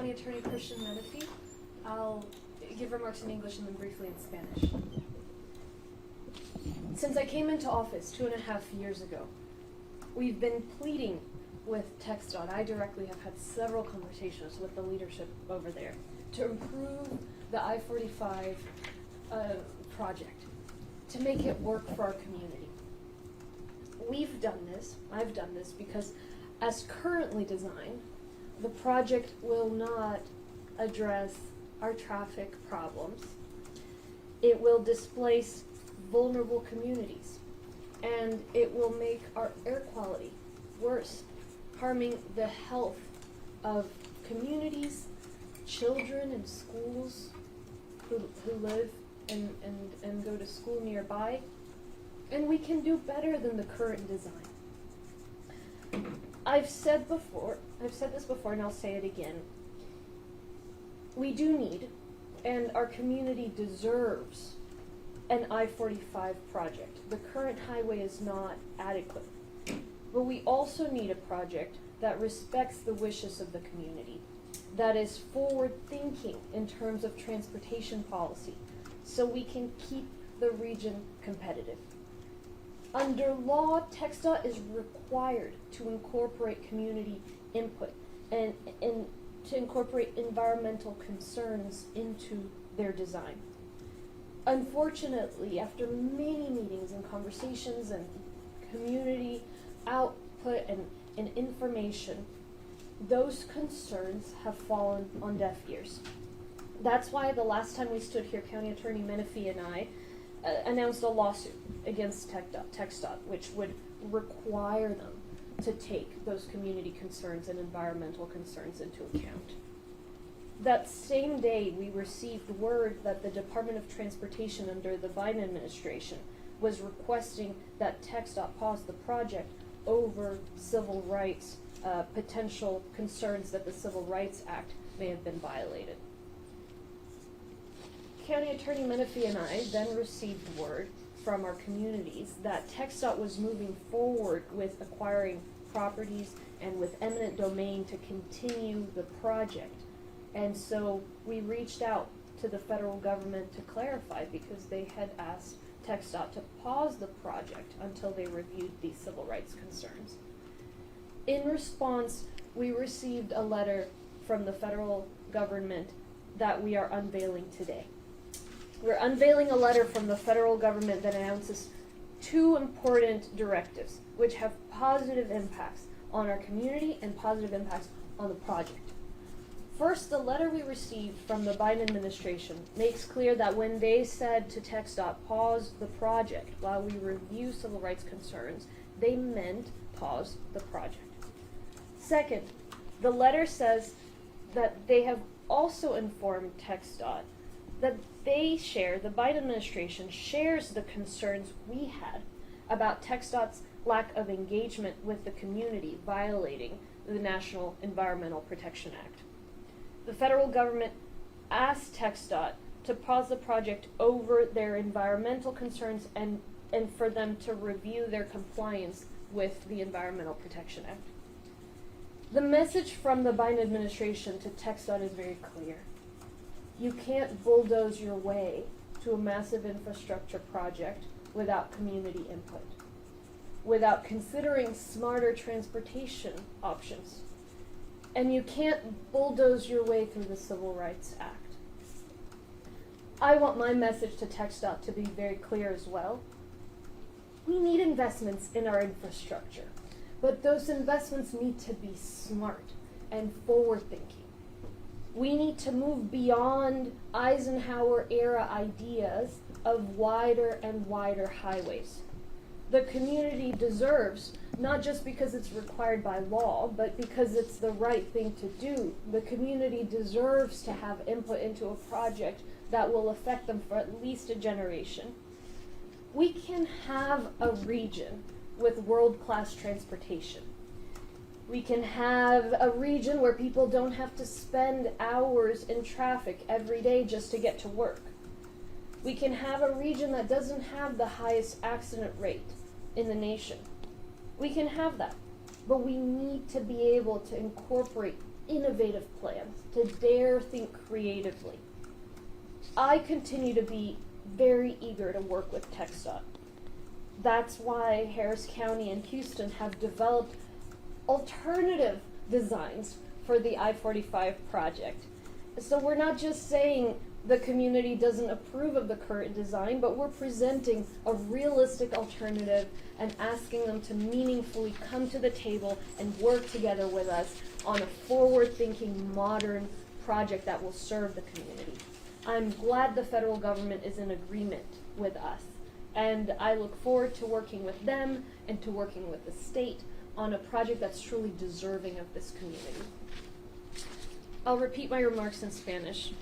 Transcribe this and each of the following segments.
County Attorney Christian Menefee. I'll give remarks in English and then briefly in Spanish. Since I came into office 2.5 years ago, we've been pleading with TxDOT. I directly have had several conversations with the leadership over there to improve the I-45 project, to make it work for our community. I've done this because as currently designed, the project will not address our traffic problems. It will displace vulnerable communities, and it will make our air quality worse, harming the health of communities, children in schools who live and go to school nearby. And we can do better than the current design. I've said this before and I'll say it again. We do need, and our community deserves, an I-45 project. The current highway is not adequate. But we also need a project that respects the wishes of the community, that is forward-thinking in terms of transportation policy, so we can keep the region competitive. Under law, TxDOT is required to incorporate community input and to incorporate environmental concerns into their design. Unfortunately, after many meetings and conversations and community output and information, those concerns have fallen on deaf ears. That's why the last time we stood here, County Attorney Menefee and I announced a lawsuit against TxDOT, which would require them to take those community concerns and environmental concerns into account. That same day, we received word that the Department of Transportation under the Biden administration was requesting that TxDOT pause the project over civil rights, potential concerns that the Civil Rights Act may have been violated. County Attorney Menefee and I then received word from our communities that TxDOT was moving forward with acquiring properties and with eminent domain to continue the project. And so we reached out to the federal government to clarify, because they had asked TxDOT to pause the project until they reviewed these civil rights concerns. In response, we received a letter from the federal government that we are unveiling today. We're unveiling a letter from the federal government that announces 2 important directives, which have positive impacts on our community and positive impacts on the project. First, the letter we received from the Biden administration makes clear that when they said to TxDOT, pause the project while we review civil rights concerns, they meant pause the project. Second, the letter says that they have also informed TxDOT that the Biden administration shares the concerns we had about TxDOT's lack of engagement with the community, violating the National Environmental Protection Act. The federal government asked TxDOT to pause the project over their environmental concerns and for them to review their compliance with the Environmental Protection Act. The message from the Biden administration to TxDOT is very clear. You can't bulldoze your way to a massive infrastructure project without community input, without considering smarter transportation options. And you can't bulldoze your way through the Civil Rights Act. I want my message to TxDOT to be very clear as well. We need investments in our infrastructure, but those investments need to be smart and forward-thinking. We need to move beyond Eisenhower-era ideas of wider and wider highways. The community deserves, not just because it's required by law, but because it's the right thing to do. The community deserves to have input into a project that will affect them for at least a generation. We can have a region with world-class transportation. We can have a region where people don't have to spend hours in traffic every day just to get to work. We can have a region that doesn't have the highest accident rate in the nation. We can have that, but we need to be able to incorporate innovative plans, to dare think creatively. I continue to be very eager to work with TxDOT. That's why Harris County and Houston have developed alternative designs for the I-45 project. So we're not just saying the community doesn't approve of the current design, but we're presenting a realistic alternative and asking them to meaningfully come to the table and work together with us on a forward-thinking, modern project that will serve the community. I'm glad the federal government is in agreement with us, and I look forward to working with them and to working with the state on a project that's truly deserving of this community. I'll repeat my remarks in Spanish.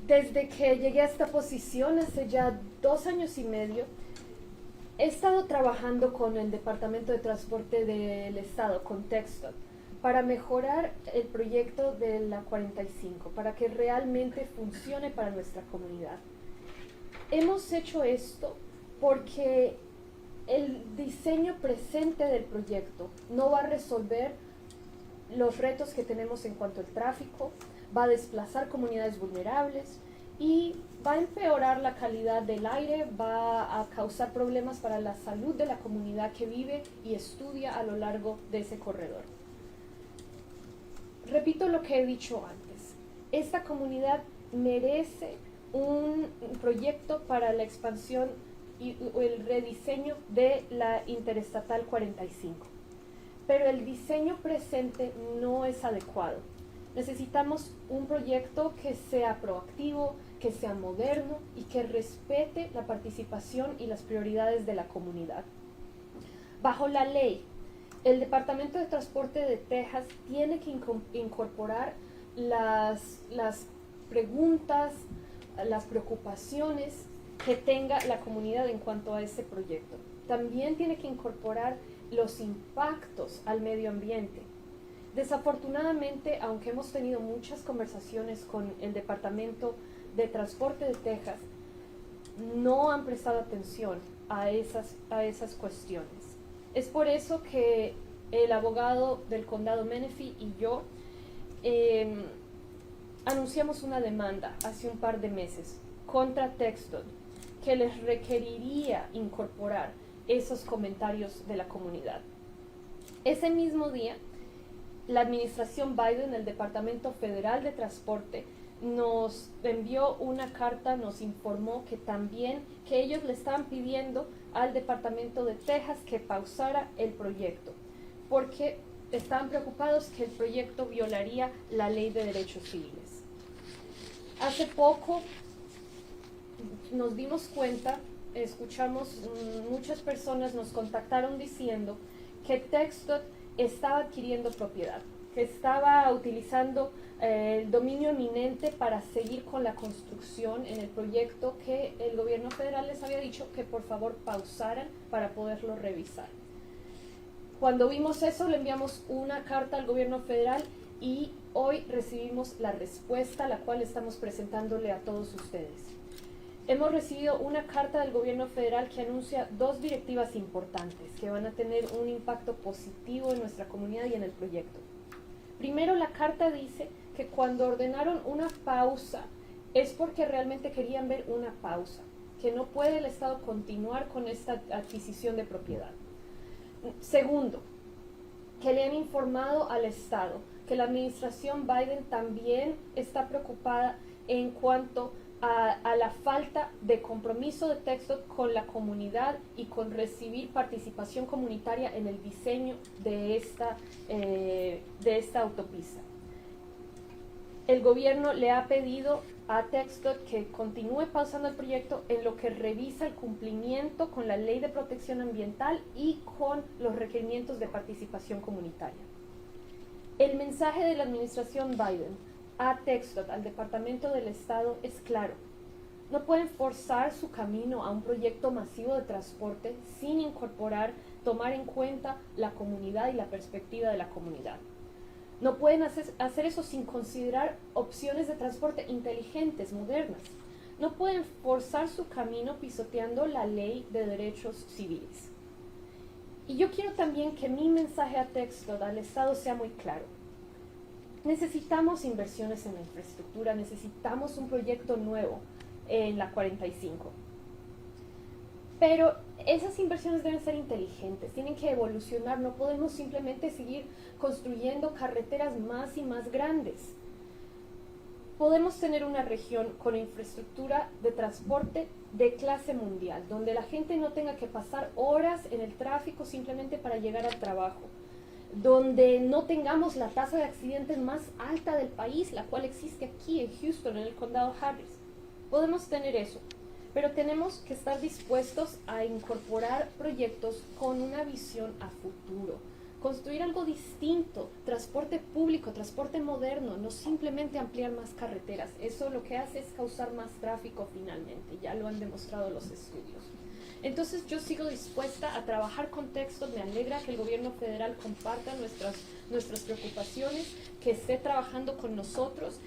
Desde que llegué a esta posición hace ya 2 años y medio, he estado trabajando con el Departamento de Transporte del Estado, con TxDOT, para mejorar el proyecto de la 45, para que realmente funcione para nuestra comunidad. Hemos hecho esto porque el diseño presente del proyecto no va a resolver los retos que tenemos en cuanto al tráfico, va a desplazar comunidades vulnerables y va a empeorar la calidad del aire, va a causar problemas para la salud de la comunidad que vive y estudia a lo largo de ese corredor. Repito lo que he dicho antes, esta comunidad merece un proyecto para la expansión y el rediseño de la Interestatal 45, pero el diseño presente no es adecuado. Necesitamos un proyecto que sea proactivo, que sea moderno y que respete la participación y las prioridades de la comunidad. Bajo la ley, el Departamento de Transporte de Texas tiene que incorporar las preguntas, las preocupaciones que tenga la comunidad en cuanto a ese proyecto. También tiene que incorporar los impactos al medio ambiente. Desafortunadamente, aunque hemos tenido muchas conversaciones con el Departamento de Transporte de Texas, no han prestado atención a esas cuestiones. Es por eso que el abogado del condado Menefee y yo anunciamos una demanda hace un par de meses contra TxDOT que les requeriría incorporar esos comentarios de la comunidad. Ese mismo día, la administración Biden, el Departamento Federal de Transporte, nos envió una carta, nos informó que ellos le estaban pidiendo al Departamento de Texas que pausara el proyecto, porque estaban preocupados que el proyecto violaría la Ley de Derechos Civiles. Hace poco nos dimos cuenta, escuchamos, muchas personas nos contactaron diciendo que TxDOT estaba adquiriendo propiedad, que estaba utilizando el dominio eminente para seguir con la construcción en el proyecto que el gobierno federal les había dicho que por favor pausaran para poderlo revisar. Cuando vimos eso, le enviamos una carta al gobierno federal y hoy recibimos la respuesta, la cual estamos presentándole a todos ustedes. Hemos recibido una carta del gobierno federal que anuncia 2 directivas importantes que van a tener un impacto positivo en nuestra comunidad y en el proyecto. Primero, la carta dice que cuando ordenaron una pausa es porque realmente querían ver una pausa, que no puede el Estado continuar con esta adquisición de propiedad. Segundo, que le han informado al Estado que la administración Biden también está preocupada en cuanto a la falta de compromiso de TxDOT con la comunidad y con recibir participación comunitaria en el diseño de esta autopista. El gobierno le ha pedido a TxDOT que continúe pausando el proyecto en lo que revisa el cumplimiento con la Ley de Protección Ambiental y con los requerimientos de participación comunitaria. El mensaje de la administración Biden a TxDOT, al Departamento del Estado, es claro. No pueden forzar su camino a un proyecto masivo de transporte sin tomar en cuenta la comunidad y la perspectiva de la comunidad. No pueden hacer eso sin considerar opciones de transporte inteligentes, modernas. No pueden forzar su camino pisoteando la ley de derechos civiles. Y yo quiero también que mi mensaje a texto al Estado sea muy claro. Necesitamos inversiones en la infraestructura, necesitamos un proyecto nuevo en la 45. Pero esas inversiones deben ser inteligentes, tienen que evolucionar, no podemos simplemente seguir construyendo carreteras más y más grandes. Podemos tener una región con infraestructura de transporte de clase mundial, donde la gente no tenga que pasar horas en el tráfico simplemente para llegar al trabajo, donde no tengamos la tasa de accidentes más alta del país, la cual existe aquí en Houston, en el condado Harris. Podemos tener eso, pero tenemos que estar dispuestos a incorporar proyectos con una visión a futuro, construir algo distinto, transporte público, transporte moderno, no simplemente ampliar más carreteras. Eso lo que hace es causar más tráfico finalmente, ya lo han demostrado los estudios. Entonces yo sigo dispuesta a trabajar con textos, me alegra que el gobierno federal comparta nuestras preocupaciones, que esté trabajando con nosotros.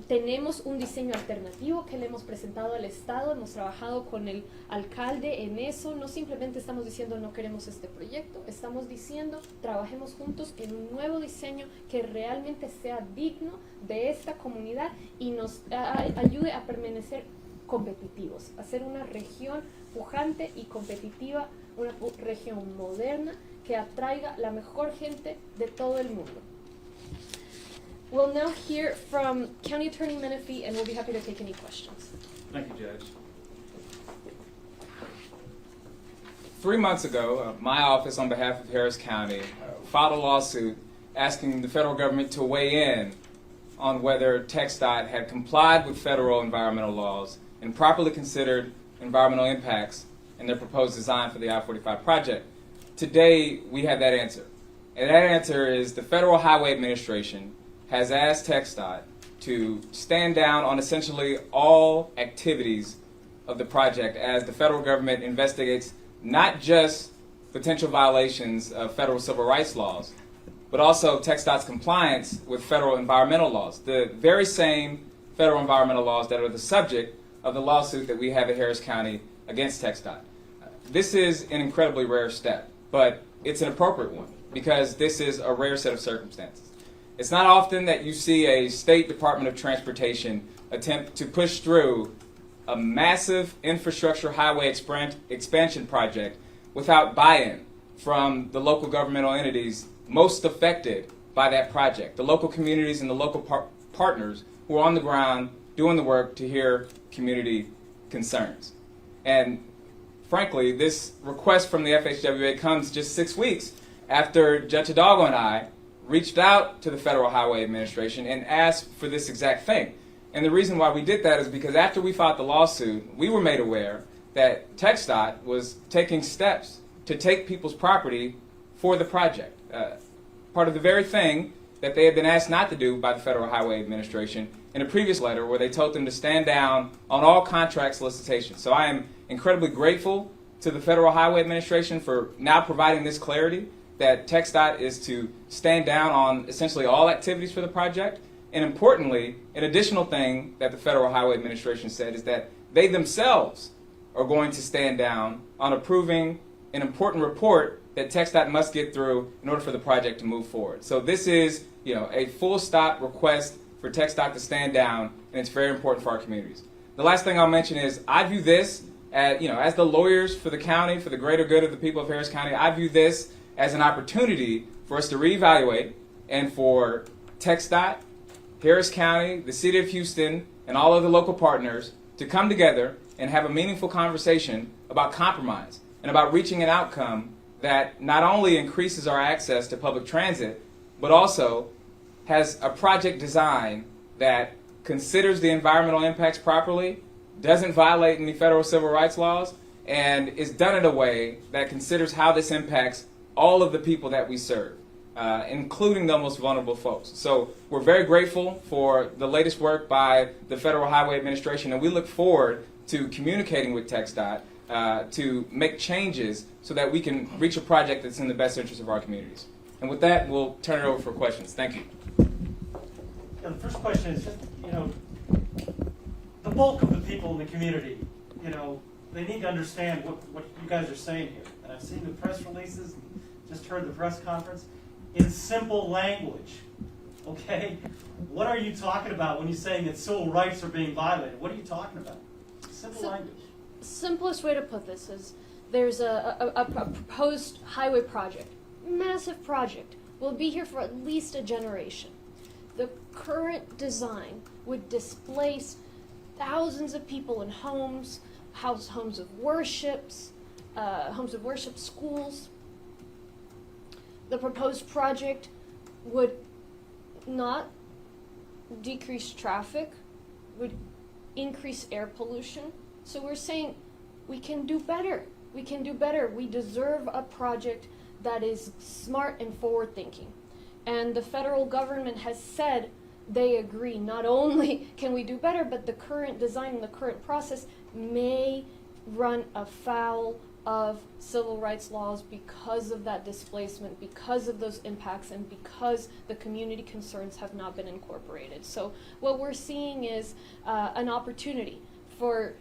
Tenemos un diseño alternativo que le hemos presentado al Estado, hemos trabajado con el alcalde en eso, no simplemente estamos diciendo no queremos este proyecto, estamos diciendo trabajemos juntos en un nuevo diseño que realmente sea digno de esta comunidad y nos ayude a permanecer competitivos, a ser una región pujante y competitiva, una región moderna que atraiga la mejor gente de todo el mundo. We'll now hear from County Attorney Menefee, and we'll be happy to take any questions. Thank you, Judge. 3 months ago, my office, on behalf of Harris County, filed a lawsuit asking the federal government to weigh in on whether TxDOT had complied with federal environmental laws and properly considered environmental impacts in their proposed design for the I-45 project. Today, we have that answer. And that answer is the Federal Highway Administration has asked TxDOT to stand down on essentially all activities of the project as the federal government investigates not just potential violations of federal civil rights laws, but also TxDOT's compliance with federal environmental laws, the very same federal environmental laws that are the subject of the lawsuit that we have at Harris County against TxDOT. This is an incredibly rare step, but it's an appropriate one because this is a rare set of circumstances. It's not often that you see a State Department of Transportation attempt to push through a massive infrastructure highway expansion project without buy-in from the local governmental entities most affected by that project, the local communities and the local partners who are on the ground doing the work to hear community concerns. And frankly, this request from the FHWA comes just 6 weeks after Judge Hidalgo and I reached out to the Federal Highway Administration and asked for this exact thing. And the reason why we did that is because after we filed the lawsuit, we were made aware that TxDOT was taking steps to take people's property for the project. Part of the very thing that they had been asked not to do by the Federal Highway Administration in a previous letter where they told them to stand down on all contract solicitations. So I am incredibly grateful to the Federal Highway Administration for now providing this clarity that TxDOT is to stand down on essentially all activities for the project. And importantly, an additional thing that the Federal Highway Administration said is that they themselves are going to stand down on approving an important report that TxDOT must get through in order for the project to move forward. So this is, a full stop request for TxDOT to stand down, and it's very important for our communities. The last thing I'll mention is I view this as the lawyers for the county, for the greater good of the people of Harris County, I view this as an opportunity for us to reevaluate and for TxDOT, Harris County, the City of Houston, and all of the local partners to come together and have a meaningful conversation about compromise and about reaching an outcome that not only increases our access to public transit, but also has a project design that considers the environmental impacts properly, doesn't violate any federal civil rights laws, and is done in a way that considers how this impacts all of the people that we serve, including the most vulnerable folks. So we're very grateful for the latest work by the Federal Highway Administration, and we look forward to communicating with TxDOT to make changes so that we can reach a project that's in the best interest of our communities. And with that, we'll turn it over for questions. Thank you. The first question is just, the bulk of the people in the community, they need to understand what you guys are saying here. I've seen the press releases, just heard the press conference, in simple language. Okay? What are you talking about when you're saying that civil rights are being violated? What are you talking about? Simple language. Simplest way to put this is there's a proposed highway project, massive project, will be here for at least a generation. The current design would displace thousands of people in homes, homes of worship, schools. The proposed project would not decrease traffic, would increase air pollution. So we're saying we can do better. We can do better. We deserve a project that is smart and forward-thinking. And the federal government has said they agree. Not only can we do better, but the current design and the current process may run afoul of civil rights laws because of that displacement, because of those impacts, and because the community concerns have not been incorporated. So what we're seeing is an opportunity for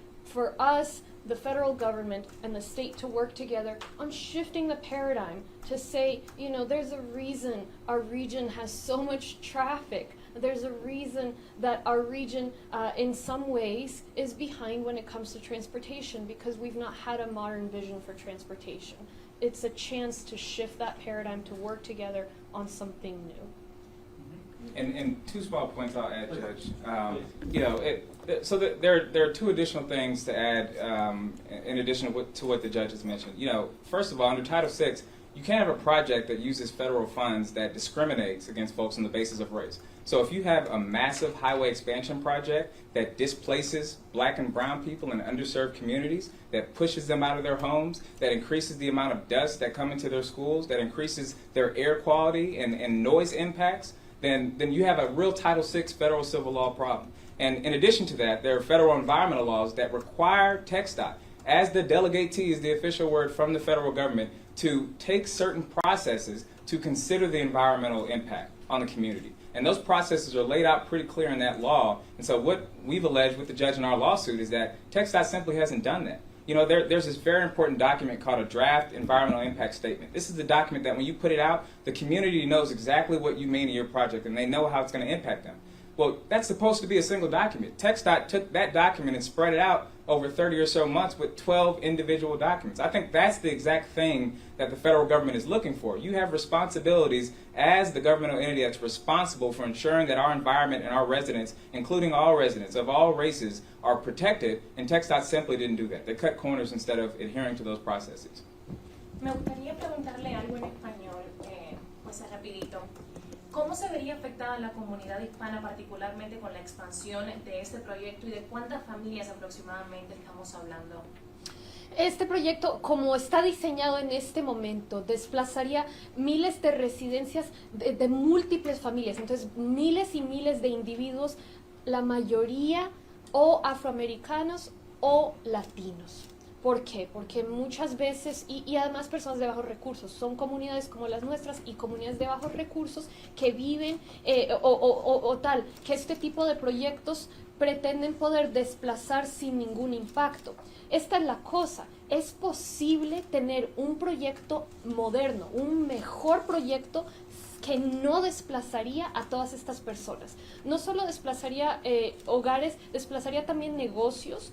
us, the federal government, and the state to work together on shifting the paradigm to say, you know, there's a reason our region has so much traffic. There's a reason that our region, in some ways, is behind when it comes to transportation because we've not had a modern vision for transportation. It's a chance to shift that paradigm, to work together on something new. And two small points I'll add, Judge. You know, there are two additional things to add in addition to what the judge has mentioned. You know, first of all, under Title VI, you can't have a project that uses federal funds that discriminates against folks on the basis of race. So if you have a massive highway expansion project that displaces black and brown people in underserved communities, that pushes them out of their homes, that increases the amount of dust that come into their schools, that increases their air quality and noise impacts, then you have a real Title VI federal civil law problem. And in addition to that, there are federal environmental laws that require TxDOT, as the delegatee is the official word from the federal government, to take certain processes to consider the environmental impact on the community. And those processes are laid out pretty clear in that law. And so what we've alleged with the judge in our lawsuit is that TxDOT simply hasn't done that. You know, there's this very important document called a draft environmental impact statement. This is the document that when you put it out, the community knows exactly what you mean to your project and they know how it's going to impact them. Well, that's supposed to be a single document. TxDOT took that document and spread it out over 30 or so months with 12 individual documents. I think that's the exact thing that the federal government is looking for. You have responsibilities as the governmental entity that's responsible for ensuring that our environment and our residents, including all residents of all races, are protected, and TxDOT simply didn't do that. They cut corners instead of adhering to those processes. Me gustaría preguntarle algo en español, pues rapidito. ¿Cómo se vería afectada la comunidad hispana, particularmente con la expansión de este proyecto y de cuántas familias aproximadamente estamos hablando? Este proyecto, como está diseñado en este momento, desplazaría miles de residencias de múltiples familias, entonces miles y miles de individuos, la mayoría o afroamericanos o latinos. ¿Por qué? Porque muchas veces, y además personas de bajos recursos, son comunidades como las nuestras y comunidades de bajos recursos que viven tal, que este tipo de proyectos pretenden poder desplazar sin ningún impacto. Esta es la cosa, es posible tener un proyecto moderno, un mejor proyecto que no desplazaría a todas estas personas. No solo desplazaría hogares, desplazaría también negocios,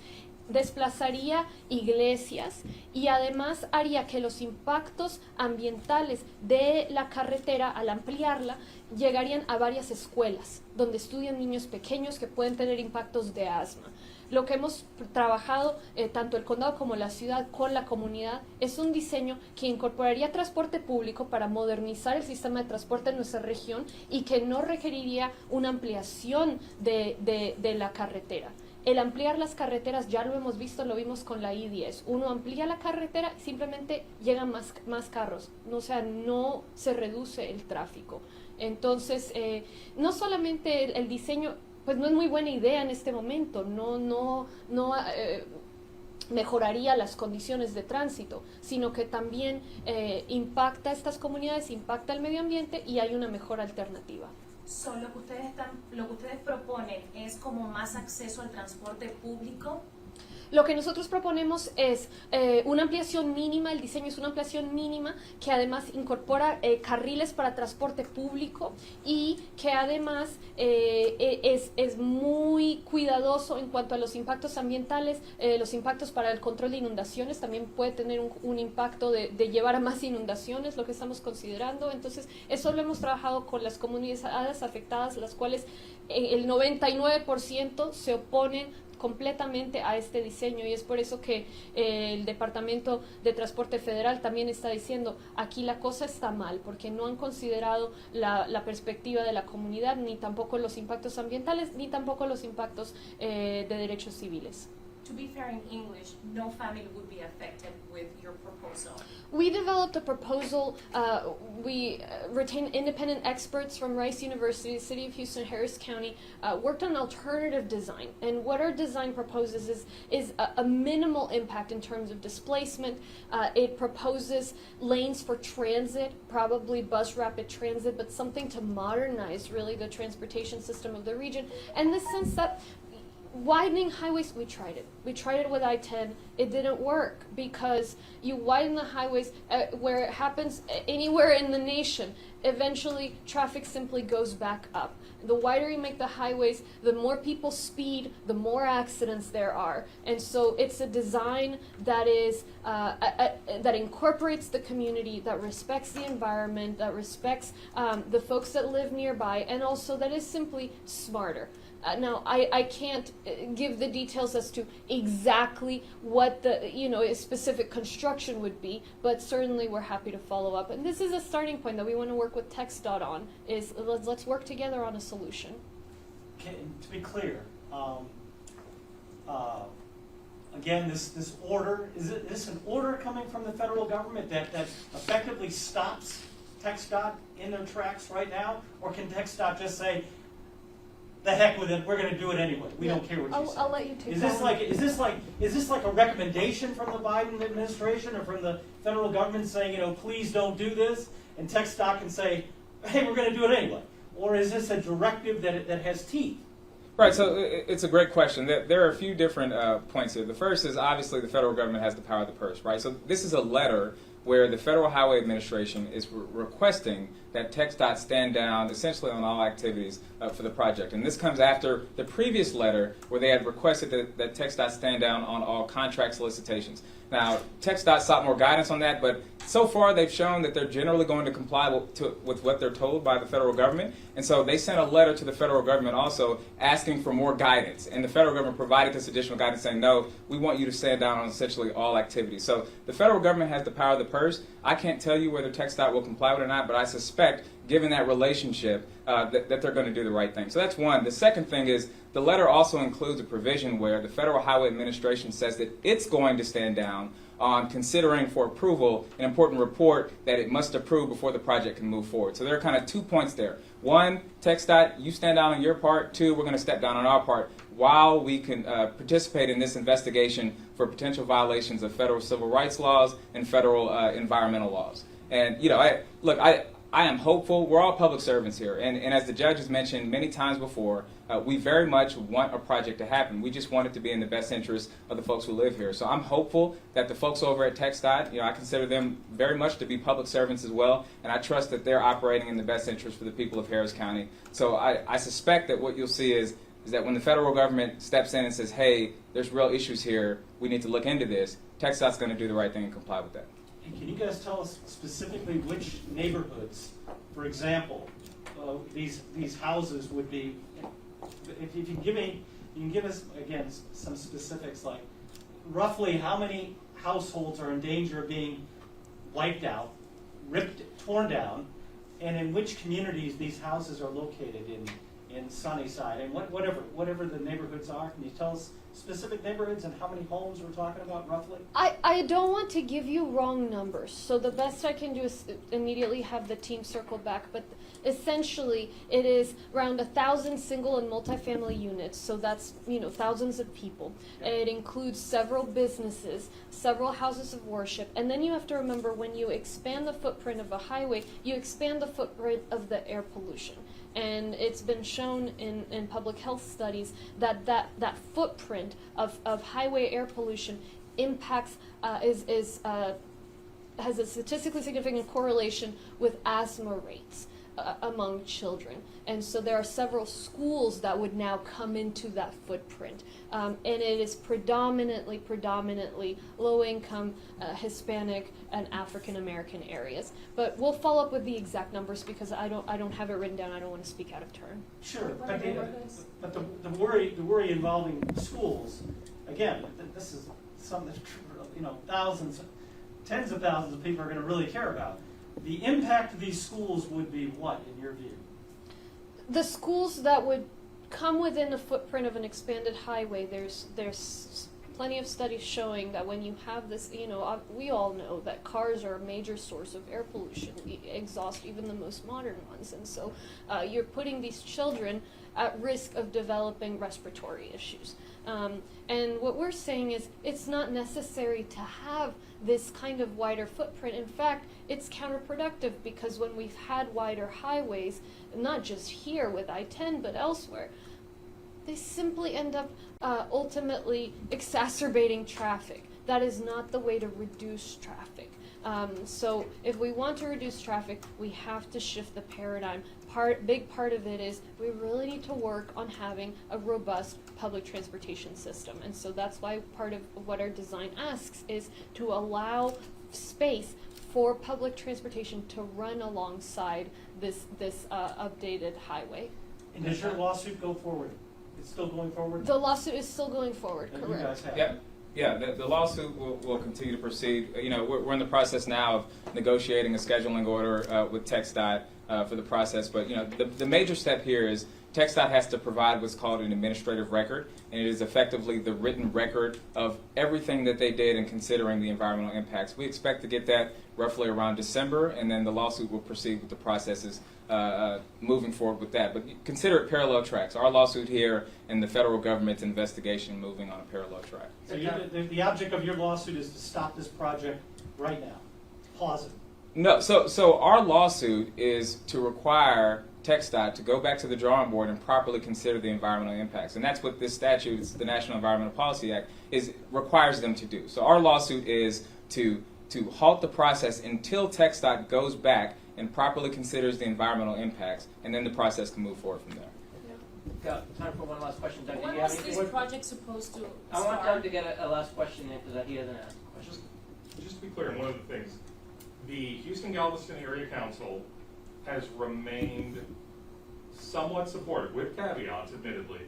desplazaría iglesias y además haría que los impactos ambientales de la carretera, al ampliarla, llegarían a varias escuelas donde estudian niños pequeños que pueden tener impactos de asma. Lo que hemos trabajado, tanto el condado como la ciudad, con la comunidad, es un diseño que incorporaría transporte público para modernizar el sistema de transporte en nuestra región y que no requeriría una ampliación de la carretera. El ampliar las carreteras, ya lo hemos visto, lo vimos con la I-10. Uno amplía la carretera y simplemente llegan más carros. O sea, no se reduce el tráfico. Entonces, no solamente el diseño, pues no es muy buena idea en este momento, no mejoraría las condiciones de tránsito, sino que también impacta a estas comunidades, impacta al medio ambiente y hay una mejor alternativa. So, lo que ustedes proponen es como más acceso al transporte público. Lo que nosotros proponemos es una ampliación mínima, el diseño es una ampliación mínima que además incorpora carriles para transporte público y que además es muy cuidadoso en cuanto a los impactos ambientales, los impactos para el control de inundaciones, también puede tener un impacto de llevar a más inundaciones, lo que estamos considerando. Entonces, eso lo hemos trabajado con las comunidades afectadas, las cuales el 99% se oponen completamente a este diseño, y es por eso que el Departamento de Transporte Federal también está diciendo aquí la cosa está mal, porque no han considerado la perspectiva de la comunidad, ni tampoco los impactos ambientales, ni tampoco los impactos de derechos civiles. To be fair in English, no family would be affected with your proposal. We developed a proposal. We retained independent experts from Rice University, City of Houston, Harris County, worked on alternative design. And what our design proposes is a minimal impact in terms of displacement. It proposes lanes for transit, probably bus rapid transit, but something to modernize really the transportation system of the region. And the sense that widening highways, we tried it. We tried it with I-10. It didn't work because you widen the highways where it happens anywhere in the nation. Eventually, traffic simply goes back up. The wider you make the highways, the more people speed, the more accidents there are. And so it's a design that is that incorporates the community, that respects the environment, that respects the folks that live nearby, and also that is simply smarter. Now, I can't give the details as to exactly what the specific construction would be, but certainly we're happy to follow up. And this is a starting point that we want to work with TxDOT on. Is let's work together on a solution. Okay, to be clear, again, this order is this an order coming from the federal government that effectively stops TxDOT in their tracks right now, or can TxDOT just say, the heck with it, we're going to do it anyway. We don't care what you say. I'll let you take Is this like a recommendation from the Biden administration or from the federal government saying, please don't do this, and TxDOT can say, hey, we're going to do it anyway? Or is this a directive that has teeth? Right, so it's a great question. There are a few different points here. The first is obviously the federal government has the power of the purse, right? So this is a letter where the Federal Highway Administration is requesting that TxDOT stand down essentially on all activities for the project. And this comes after the previous letter where they had requested that TxDOT stand down on all contract solicitations. Now, TxDOT sought more guidance on that, but so far they've shown that they're generally going to comply with what they're told by the federal government. And so they sent a letter to the federal government also asking for more guidance. And the federal government provided this additional guidance saying, no, we want you to stand down on essentially all activities. So the federal government has the power of the purse. I can't tell you whether TxDOT will comply with it or not, but I suspect, given that relationship, that they're going to do the right thing. So that's one. The second thing is the letter also includes a provision where the Federal Highway Administration says that it's going to stand down on considering for approval an important report that it must approve before the project can move forward. So there are kind of 2 points there. One, TxDOT, you stand down on your part. Two, we're going to step down on our part while we can participate in this investigation for potential violations of federal civil rights laws and federal environmental laws. And, I am hopeful. We're all public servants here. And as the judge has mentioned many times before, we very much want a project to happen. We just want it to be in the best interest of the folks who live here. So I'm hopeful that the folks over at TxDOT, I consider them very much to be public servants as well, and I trust that they're operating in the best interest for the people of Harris County. So I suspect that what you'll see is that when the federal government steps in and says, hey, there's real issues here, we need to look into this, TxDOT's going to do the right thing and comply with that. And can you guys tell us specifically which neighborhoods, for example, these houses would be? If you can give us again some specifics, like roughly how many households are in danger of being wiped out, torn down, and in which communities these houses are located in Sunnyside, and whatever the neighborhoods are. Can you tell us specific neighborhoods and how many homes we're talking about roughly? I don't want to give you wrong numbers, so the best I can do is immediately have the team circle back, but essentially it is around 1,000 single and multifamily units, so that's thousands of people. It includes several businesses, several houses of worship, and then you have to remember when you expand the footprint of a highway, you expand the footprint of the air pollution. And it's been shown in public health studies that footprint footprint of highway air pollution impacts, has a statistically significant correlation with asthma rates among children. And so there are several schools that would now come into that footprint. And it is predominantly low-income, Hispanic, and African-American areas. But we'll follow up with the exact numbers because I don't have it written down. I don't want to speak out of turn. Sure, but the worry involving schools, again, this is something that thousands, tens of thousands of people are going to really care about. The impact of these schools would be what, in your view? The schools that would come within the footprint of an expanded highway, there's plenty of studies showing that when you have this, we all know that cars are a major source of air pollution, exhaust even the most modern ones, and so you're putting these children at risk of developing respiratory issues. And what we're saying is it's not necessary to have this kind of wider footprint. In fact, it's counterproductive because when we've had wider highways, not just here with I-10 but elsewhere, they simply end up ultimately exacerbating traffic. That is not the way to reduce traffic. So if we want to reduce traffic, we have to shift the paradigm. Big part of it is we really need to work on having a robust public transportation system. And so that's why part of what our design asks is to allow space for public transportation to run alongside this updated highway. And does your lawsuit go forward? It's still going forward? The lawsuit is still going forward, And correct. you guys have. Yeah. Yeah, the lawsuit will continue to proceed. We're in the process now of negotiating a scheduling order with TxDOT for the process. But the major step here is TxDOT has to provide what's called an administrative record, and it is effectively the written record of everything that they did in considering the environmental impacts. We expect to get that roughly around December, and then the lawsuit will proceed with the processes moving forward with that. But consider it parallel tracks. Our lawsuit here and the federal government's investigation moving on a parallel track. So the object of your lawsuit is to stop this project right now. Pause it. No, so our lawsuit is to require TxDOT to go back to the drawing board and properly consider the environmental impacts. And that's what this statute, it's the National Environmental Policy Act, requires them to do. So our lawsuit is to halt the process until TxDOT goes back and properly considers the environmental impacts, and then the process can move forward from there. Got time for one last question. Doug, do When you have was anything? this project supposed to start? I want Doug to get a last question in because he hasn't asked a question. Just to be clear, one of the things, the Houston-Galveston Area Council has remained somewhat supportive, with caveats admittedly,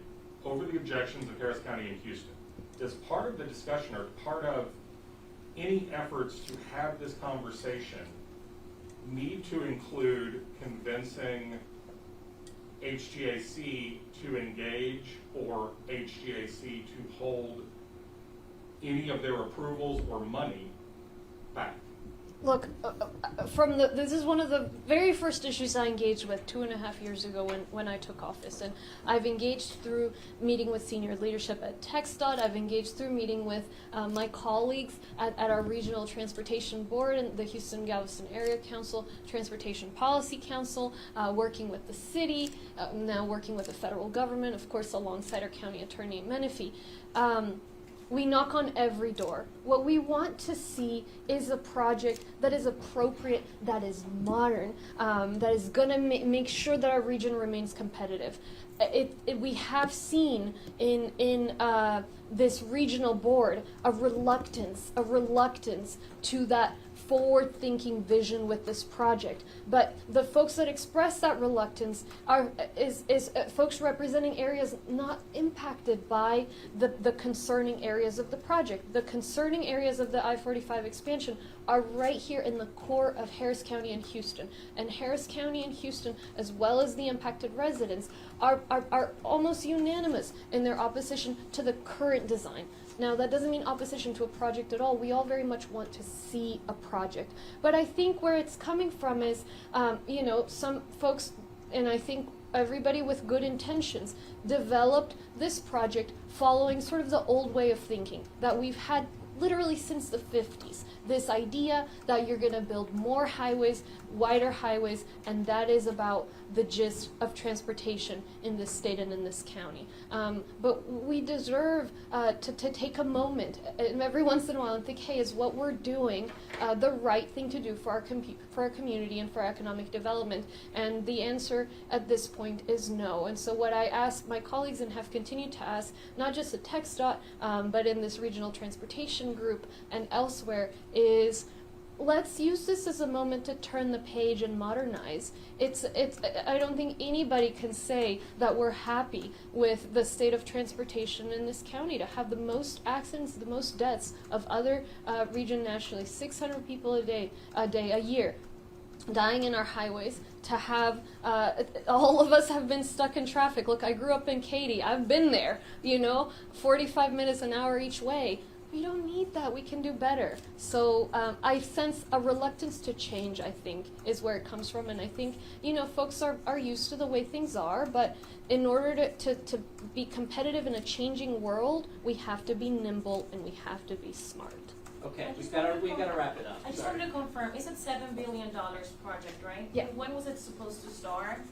over the objections of Harris County and Houston. Does part of the discussion or part of any efforts to have this conversation need to include convincing HGAC to engage or HGAC to hold any of their approvals or money back? Look, this is one of the very first issues I engaged with 2.5 years ago when I took office. And I've engaged through meeting with senior leadership at TxDOT. I've engaged through meeting with my colleagues at our regional transportation board and the Houston-Galveston Area Council, Transportation Policy Council, working with the city, now working with the federal government, of course, alongside our county attorney, Menefee. We knock on every door. What we want to see is a project that is appropriate, that is modern, that is going to make sure that our region remains competitive. We have seen in this regional board a reluctance to that forward-thinking vision with this project. But the folks that express that reluctance is folks representing areas not impacted by the concerning areas of the project. The concerning areas of the I-45 expansion are right here in the core of Harris County and Houston. And Harris County and Houston, as well as the impacted residents, are almost unanimous in their opposition to the current design. Now, that doesn't mean opposition to a project at all. We all very much want to see a project. But I think where it's coming from is, some folks, and I think everybody with good intentions, developed this project following sort of the old way of thinking, that we've had literally since the 50s. This idea that you're going to build more highways, wider highways, and that is about the gist of transportation in this state and in this county. But we deserve to take a moment every once in a while and think, hey, is what we're doing the right thing to do for our community and for economic development? And the answer at this point is no. And so what I ask my colleagues and have continued to ask, not just at TxDOT, but in this regional transportation group and elsewhere, is let's use this as a moment to turn the page and modernize. I don't think anybody can say that we're happy with the state of transportation in this county, to have the most accidents, the most deaths of other region nationally, 600 people a year dying in our highways, to have all of us have been stuck in traffic. Look, I grew up in Katy. I've been there, 45 minutes an hour each way. We don't need that. We can do better. So I sense a reluctance to change, I think, is where it comes from. And I think, folks are used to the way things are, but in order to be competitive in a changing world, we have to be nimble and we have to be smart. Okay, we gotta wrap it up. I just Sorry. wanted to confirm, it's a $7 billion project, right? Yeah. When was it supposed to start?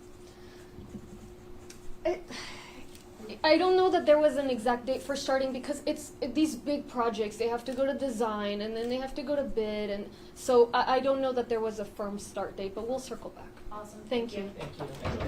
I don't know that there was an exact date for starting, because it's these big projects. They have to go to design and then they have to go to bid, and so I don't know that there was a firm start date, but we'll circle back. Awesome. Thank you. Thank you.